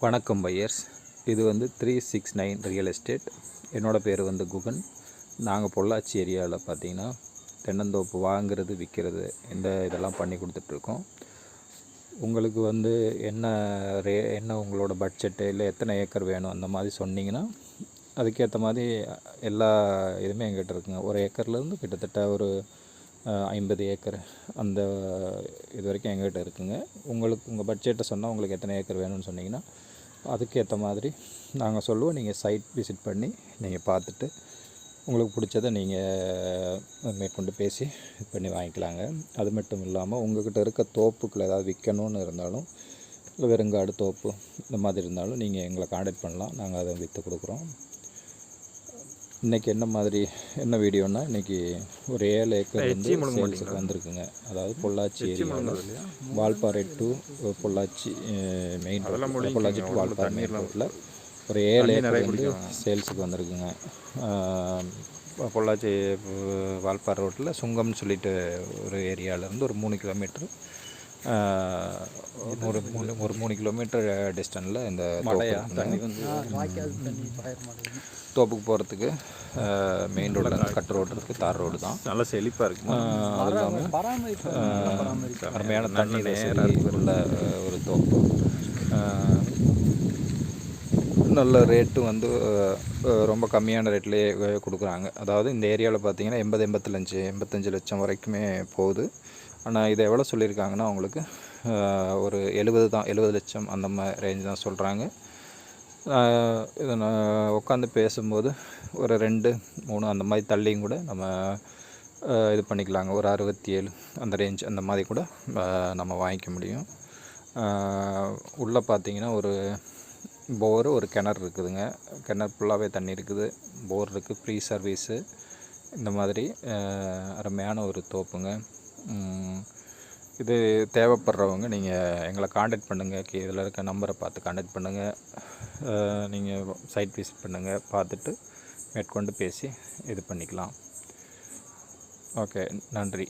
வணக்கம் பையர்ஸ். இது வந்து 369 ரியல் எஸ்டேட். என்னோடய பேர் வந்து குகன். நாங்கள் பொள்ளாச்சி ஏரியாவில் பார்த்திங்கன்னா தென்னந்தோப்பு வாங்கிறது விற்கிறது இதெல்லாம் பண்ணி கொடுத்துட்ருக்கோம். உங்களுக்கு வந்து என்ன உங்களோட பட்ஜெட்டு இல்லை எத்தனை ஏக்கர் வேணும் அந்த மாதிரி சொன்னிங்கன்னா அதுக்கேற்ற மாதிரி எல்லா இதுவுமே எங்கிட்ட இருக்குங்க. ஒரு ஏக்கர்லேருந்து கிட்டத்தட்ட ஒரு 50 ஏக்கர் அந்த இது வரைக்கும் எங்கள்கிட்ட இருக்குங்க. உங்கள் பட்ஜெட்டை சொன்னால் உங்களுக்கு எத்தனை ஏக்கர் வேணும்னு சொன்னிங்கன்னா அதுக்கேற்ற மாதிரி நாங்கள் சொல்லுவோம். நீங்கள் சைட் விசிட் பண்ணி நீங்கள் பார்த்துட்டு உங்களுக்கு பிடிச்சதை நீங்கள் மேற்கொண்டு பேசி இது பண்ணி வாங்கிக்கலாங்க. அது மட்டும் இல்லாமல் உங்கள்கிட்ட இருக்க தோப்புக்கள் ஏதாவது விற்கணும்னு இருந்தாலும் இல்லை வெறுங்காடு தோப்பு இந்த மாதிரி இருந்தாலும் நீங்கள் எங்களை காண்டாக்ட் பண்ணலாம். நாங்கள் அதை விற்று கொடுக்குறோம். இன்றைக்கி என்ன வீடியோன்னா, இன்றைக்கி ஒரு 7 ஏக்கர் வந்து சேல்ஸுக்கு வந்திருக்குங்க. அதாவது பொள்ளாச்சி ஏரியாவில் Valparai to Pollachi main road, Pollachi to Valparai main ரோட்டில் ஒரு 7 ஏக்கர் வந்து சேல்ஸுக்கு வந்திருக்குங்க. பொள்ளாச்சி வால்பாறை ரோட்டில் சுங்கம்னு சொல்லிட்டு ஒரு ஏரியாவிலேருந்து ஒரு 3 கிலோமீட்டர் ஒரு 3 கிலோமீட்டர் டிஸ்டன்ஸில் இந்த தோப்புக்கு போகிறதுக்கு மெயின் ரோட்டில் கட் ரோடு இருக்குது. தார் ரோடு தான், நல்லா செழிப்பாக இருக்குது. அது இல்லாமல் அருமையான தண்ணி உள்ள ஒரு தோப்பு. நல்ல ரேட்டு வந்து ரொம்ப கம்மியான ரேட்லேயே கொடுக்குறாங்க. அதாவது இந்த ஏரியாவில் பார்த்திங்கன்னா 85 லட்சம் வரைக்குமே போகுது. ஆனால் இதை எவ்வளோ சொல்லியிருக்காங்கன்னா உங்களுக்கு ஒரு 70 லட்சம் அந்த மாதிரி ரேஞ்ச் தான் சொல்கிறாங்க. இதை நான் உட்காந்து பேசும்போது ஒரு 2-3 அந்த மாதிரி தள்ளியும் கூட நம்ம இது பண்ணிக்கலாங்க. ஒரு 67 அந்த ரேஞ்ச் அந்த மாதிரி கூட நம்ம வாங்கிக்க முடியும். உள்ளே பார்த்திங்கன்னா ஒரு போரு, ஒரு கிணறு இருக்குதுங்க. கிணறு ஃபுல்லாகவே தண்ணி இருக்குது. போர் இருக்குது, ஃப்ரீ சர்வீஸு. இந்த மாதிரி அருமையான ஒரு தோப்புங்க. இது தேவைப்படுறவங்க நீங்கள் எங்களை காண்டாக்ட் பண்ணுங்கள். இதில் இருக்க நம்பரை பார்த்து காண்டாக்ட் பண்ணுங்கள். நீங்கள் சைட் விசிட் பண்ணுங்கள். பார்த்துட்டு மேற்கொண்டு பேசி இது பண்ணிக்கலாம். ஓகே, நன்றி.